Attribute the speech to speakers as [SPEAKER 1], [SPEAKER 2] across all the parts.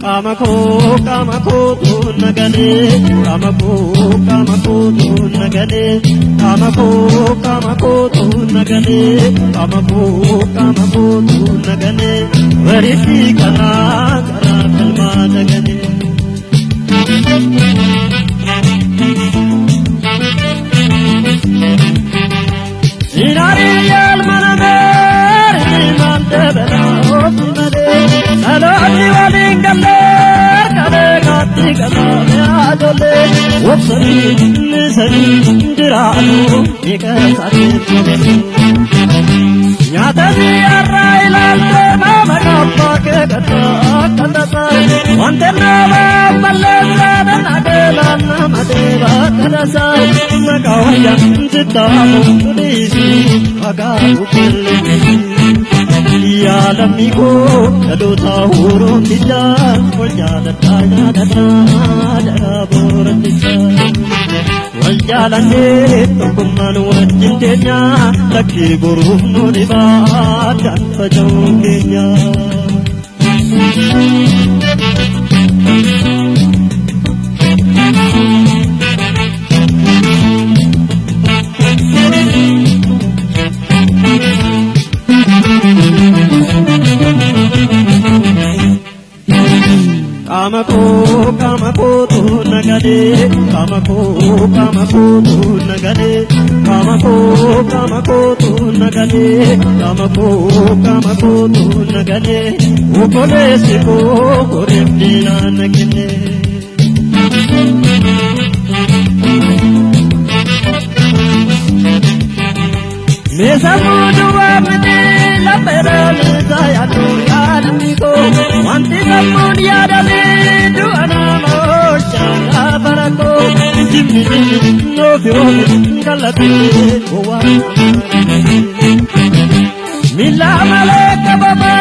[SPEAKER 1] Kamako nagale, kamako nagale, kamako nagale, kamako nagale, varisi kara kalma nagale. Sinari yal manamer, mante bela osmade, saloni walingale. Adole, wopsari, nisari, dirano, ikasari, yatasi arrailante, mama kappa ke kata, kata wantena malesa danadela namadeva kadasa, makawaya jitamu tulisi, agaru kulli. Ya lamigo, kadota huru tija, waljala taya dada borat tija. Waljala ne, tukuman wajintenya, laki guru nuriba, dan pajongenya. Kamako tu nagade, kamako tu nagade, kamako tu nagade, kamako tu nagade, ukole siko korepdina nagade. Mesa mudwa mene la pera mesa ya tu ya amigo, wanti samud ya dale tu anamo chala barako, jimmi no fio galati owa. Mila maleka baba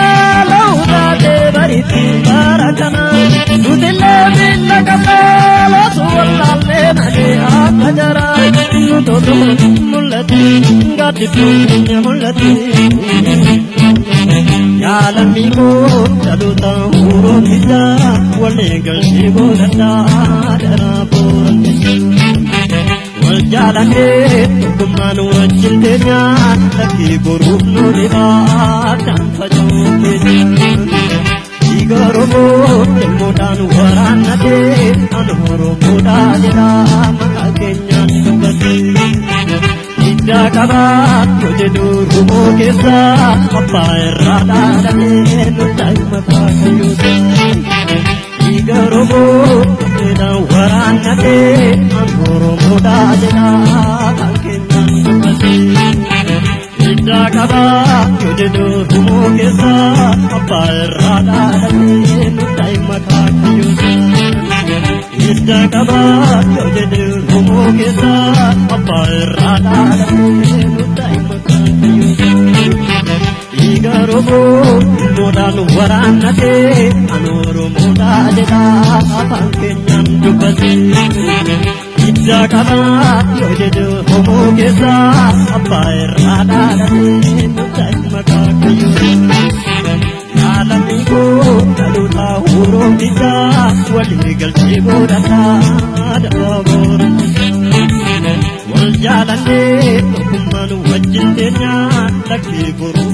[SPEAKER 1] lauda de bariti barakana, tudile mila kabala suwalale nade akajara, nudodo mulati gati punya mulati. Ya lamigo jaduta huru tija, walegal jibo dada dara borat tija. Waljalane tukuman wajintenya, laki guru nuriba dan pajongenya. Igorobo temudan waranate, anhoro muda jeda makakenya nubati. Jakabat kujedu rumo kesa, apa erada dane nutai mata kayusa. Igorobo temudan waranate, anhoro muda jeda makakenya nubati. Jakabat kujedu rumo kesa, apa erada dane nutai mata kayusa. Jakabat kujedu rumo kesa, apa erada dane nutai mata kayusa. Igorobo temudan waranate, anhoro muda jeda makakenya nubati. Jakabat kujedu rumo kesa, apa erada dane nutai mata kayusa. Alamigo jaduta huru tija, walegal jibo dada borat tija. Waljalane tukuman wajintenya, laki guru